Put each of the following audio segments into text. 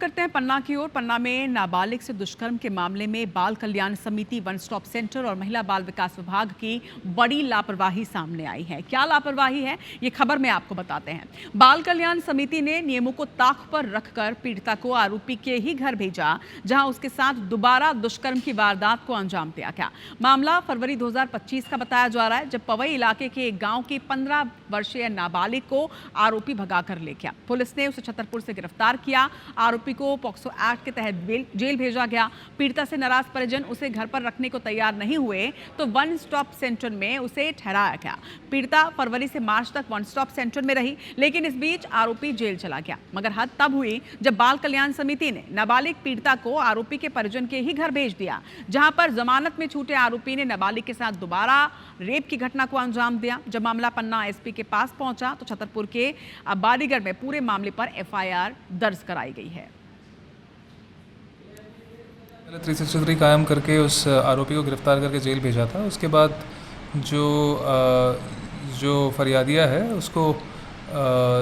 करते हैं पन्ना की ओर। पन्ना में नाबालिग से दुष्कर्म के मामले में बाल कल्याण समिति, वन स्टॉप सेंटर और महिला बाल विकास विभाग की बड़ी लापरवाही सामने आई है। क्या लापरवाही है, ये खबर में आपको बताते हैं। बाल कल्याण समिति ने नियमों को ताक पर रखकर पीड़िता को आरोपी के ही घर भेजा, जहां उसके साथ दोबारा दुष्कर्म की वारदात को अंजाम दिया गया। मामला फरवरी 2025 का बताया जा रहा है, जब पवई इलाके के एक गाँव की 15 वर्षीय नाबालिग को आरोपी भगाकर ले गया। पुलिस ने उसे छतरपुर से गिरफ्तार किया। आरोपी को पॉक्सो एक्ट के तहत जेल भेजा गया। पीड़िता से नाराज परिजन उसे घर पर रखने को तैयार नहीं हुए तो वन स्टॉप सेंटर में उसे ठहराया गया। पीड़िता फरवरी से मार्च तक वन स्टॉप सेंटर में रही, लेकिन इस बीच आरोपी जेल चला गया। मगर हद तब हुई जब बाल कल्याण समिति ने नाबालिग पीड़िता को आरोपी के परिजन के ही घर भेज दिया, जहां पर जमानत में छूटे आरोपी ने नाबालिग के साथ दोबारा रेप की घटना को अंजाम दिया। जब मामला पन्ना एसपी के पास पहुंचा तो छतरपुर के बारीगढ़ में पूरे मामले पर एफआईआर दर्ज कराई गई है। 363 कायम करके उस आरोपी को गिरफ्तार करके जेल भेजा था। उसके बाद जो फरियादिया है उसको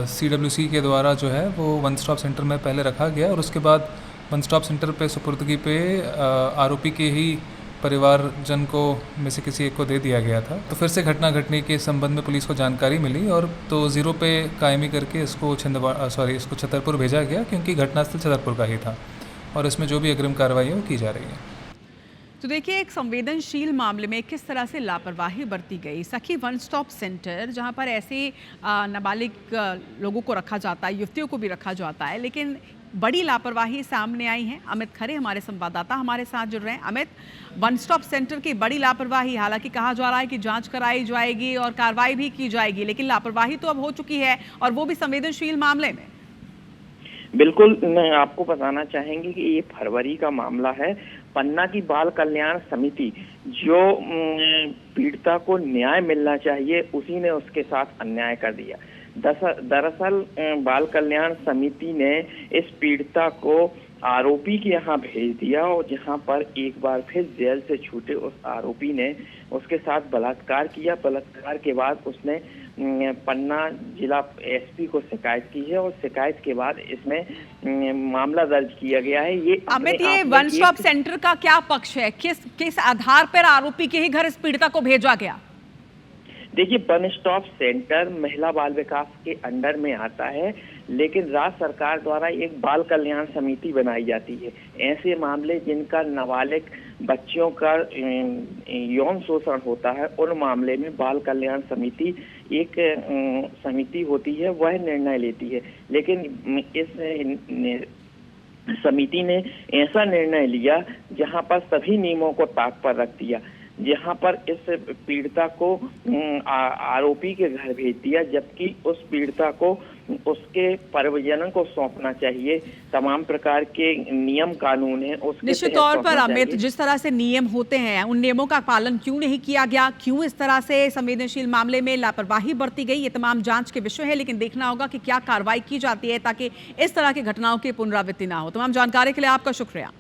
CWC के द्वारा जो है वो वन स्टॉप सेंटर में पहले रखा गया और उसके बाद वन स्टॉप सेंटर पे सुपुर्दगी पे आरोपी के ही परिवारजन को में से किसी एक को दे दिया गया था। तो फिर से घटना घटने के संबंध में पुलिस को जानकारी मिली और तो जीरो पे कायमी करके इसको इसको छतरपुर भेजा गया, क्योंकि घटनास्थल छतरपुर का ही था और इसमें जो भी अग्रिम कार्रवाई है वो की जा रही है। तो देखिए, एक संवेदनशील मामले में किस तरह से लापरवाही बरती गई। सखी वन स्टॉप सेंटर, जहां पर ऐसे नाबालिग लोगों को रखा जाता है, युवतियों को भी रखा जाता है, लेकिन बड़ी लापरवाही सामने आई है। अमित खरे हमारे संवाददाता हमारे साथ जुड़ रहे हैं। अमित, वन स्टॉप सेंटर की बड़ी लापरवाही, हालांकि कहा जा रहा है कि जांच कराई जाएगी और कार्रवाई भी की जाएगी, लेकिन लापरवाही तो अब हो चुकी है और वो भी संवेदनशील मामले में। बिल्कुल, मैं आपको बताना चाहेंगे कि ये फरवरी का मामला है। पन्ना की बाल कल्याण समिति, जो पीड़िता को न्याय मिलना चाहिए, उसी ने उसके साथ अन्याय कर दिया। दरअसल बाल कल्याण समिति ने इस पीड़िता को आरोपी के यहाँ भेज दिया और जहाँ पर एक बार फिर जेल से छूटे उस आरोपी ने उसके साथ बलात्कार किया। बलात्कार के बाद उसने पन्ना जिला एसपी को शिकायत की है और शिकायत के बाद इसमें मामला दर्ज किया गया है। ये अमित, ये वन स्टॉप सेंटर का क्या पक्ष है? किस आधार पर आरोपी के ही घर इस पीड़िता को भेजा गया? देखिए, वन स्टॉप सेंटर महिला बाल विकास के अंडर में आता है, लेकिन राज्य सरकार द्वारा एक बाल कल्याण समिति बनाई जाती है। ऐसे मामले जिनका नाबालिग बच्चियों का यौन शोषण होता है, उन मामले में बाल कल्याण समिति एक समिति होती है, वह निर्णय लेती है। लेकिन इस समिति ने ऐसा निर्णय लिया जहां पर सभी नियमों को ताक पर रख दिया, जहां पर इस पीड़िता को आरोपी के घर भेज दिया, जबकि उस पीड़िता को उसके परिजनों को सौंपना चाहिए। तमाम प्रकार के नियम कानून है उसके निश्चित तौर पर अमित, जिस तरह से नियम होते हैं उन नियमों का पालन क्यों नहीं किया गया, क्यों इस तरह से संवेदनशील मामले में लापरवाही बरती गई, ये तमाम जांच के विषय है। लेकिन देखना होगा कि क्या कार्रवाई की जाती है ताकि इस तरह की घटनाओं की पुनरावृत्ति ना हो। तमाम जानकारी के लिए आपका शुक्रिया।